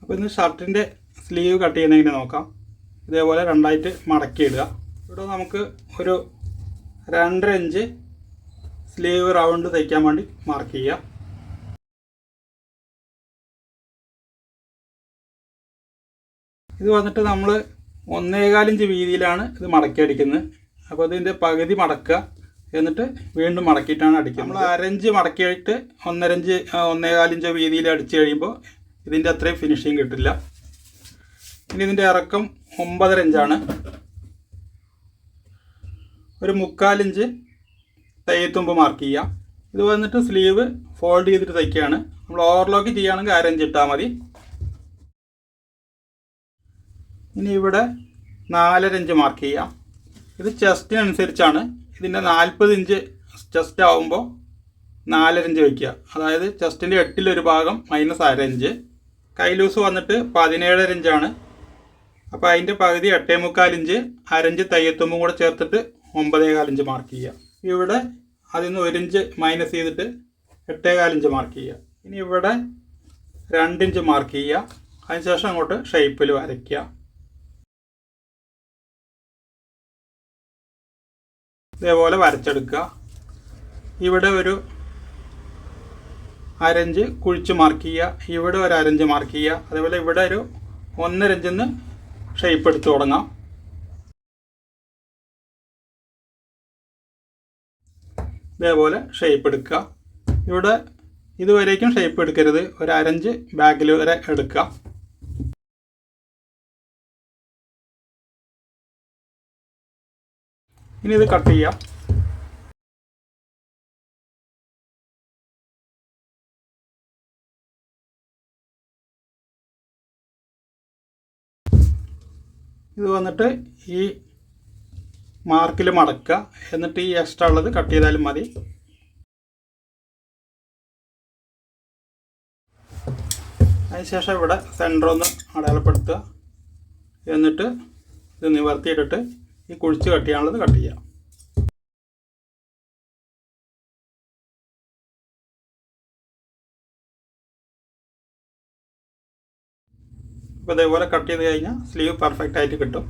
അപ്പോൾ ഇന്ന് ഷർട്ടിൻ്റെ sleeve cut ചെയ്യുന്നതിന് നോക്കാം. ഇതേപോലെ രണ്ടായിട്ട് മടക്കിയിടുക. ഇവിടെ നമുക്ക് ഒരു 2.5 ഇഞ്ച് സ്ലീവ് റൗണ്ട് തയ്ക്കാൻ വേണ്ടി മാർക്ക് ചെയ്യാം. ഇത് വന്നിട്ട് നമ്മൾ 1.25 ഇഞ്ച് വീതിയിലാണ് ഇത് മടക്കി അടിക്കുന്നത്. അപ്പോൾ ഇതിൻ്റെ പകുതി മടക്കുക, എന്നിട്ട് വീണ്ടും മടക്കിയിട്ടാണ് അടിക്കുക. നമ്മൾ 1/2 ഇഞ്ച് മടക്കിയിട്ട് 1.25 ഇഞ്ച് വീതിയിൽ അടിച്ചു കഴിയുമ്പോൾ ഇതിൻ്റെ അത്രയും ഫിനിഷിങ് കിട്ടില്ല. ഇനി ഇതിൻ്റെ ഇറക്കം 9.5 ഇഞ്ചാണ്. ഒരു 3/4 ഇഞ്ച് തയ്യത്തുമ്പ് മാർക്ക് ചെയ്യാം. ഇത് വന്നിട്ട് സ്ലീവ് ഫോൾഡ് ചെയ്തിട്ട് തയ്ക്കുകയാണ്. നമ്മൾ ഓവർലോക്ക് ചെയ്യുകയാണെങ്കിൽ 1/2 ഇഞ്ച് ഇട്ടാൽ മതി. ഇനി ഇവിടെ 4.5 ഇഞ്ച് മാർക്ക് ചെയ്യാം. ഇത് ചെസ്റ്റിനനുസരിച്ചാണ്. ഇതിൻ്റെ 40 ഇഞ്ച് ചെസ്റ്റ് ആവുമ്പോൾ 4.5 ഇഞ്ച് വയ്ക്കുക. അതായത് ചെസ്റ്റിൻ്റെ 8-1 ഭാഗം മൈനസ് 1/2 ഇഞ്ച്. കൈ ലൂസ് വന്നിട്ട് 17.5 ഇഞ്ചാണ്. അപ്പോൾ അതിൻ്റെ പകുതി 8.25 ഇഞ്ച്, 1/2 ഇഞ്ച് തയ്യത്തുമ്പും കൂടെ ചേർത്തിട്ട് 9.25 ഇഞ്ച് മാർക്ക് ചെയ്യുക. ഇവിടെ അതിൽ നിന്ന് 1 ഇഞ്ച് മൈനസ് ചെയ്തിട്ട് 8.25 ഇഞ്ച് മാർക്ക് ചെയ്യുക. ഇനി ഇവിടെ 2 ഇഞ്ച് മാർക്ക് ചെയ്യുക. അതിനുശേഷം അങ്ങോട്ട് ഷേപ്പിൽ വരയ്ക്കുക. ഇതേപോലെ വരച്ചെടുക്കുക. ഇവിടെ ഒരു 1/2 ഇഞ്ച് കുഴിച്ച് മാർക്ക് ചെയ്യുക. ഇവിടെ ഒരു 1/2 ഇഞ്ച് മാർക്ക് ചെയ്യുക. അതേപോലെ ഇവിടെ ഒരു 1.5 ഇഞ്ചിന്ന് ഷേപ്പ് എടുത്ത് തുടങ്ങാം. ഇതേപോലെ ഷേപ്പ് എടുക്കുക. ഇവിടെ ഇതുവരേക്കും ഷേപ്പ് എടുക്കരുത്. ഒരു 1/2 ഇഞ്ച് ബാക്കിൽ വരെ എടുക്കുക. ഇനി ഇത് കട്ട് ചെയ്യാം. ഇത് വന്നിട്ട് ഈ മാർക്കിൽ മടക്കുക. എന്നിട്ട് ഈ എക്സ്ട്രാ ഉള്ളത് കട്ട് ചെയ്താലും മതി. അതിനുശേഷം ഇവിടെ സെൻറ്റർ ഒന്ന് അടയാളപ്പെടുത്തുക. എന്നിട്ട് ഇത് നിവർത്തിയിട്ടിട്ട് ഈ കുഴിച്ച് കട്ട് ചെയ്യാനുള്ളത് കട്ട് ചെയ്യാം. അപ്പോൾ ഇതേപോലെ കട്ട് ചെയ്ത് കഴിഞ്ഞാൽ സ്ലീവ് പെർഫെക്റ്റ് ആയിട്ട് കിട്ടും.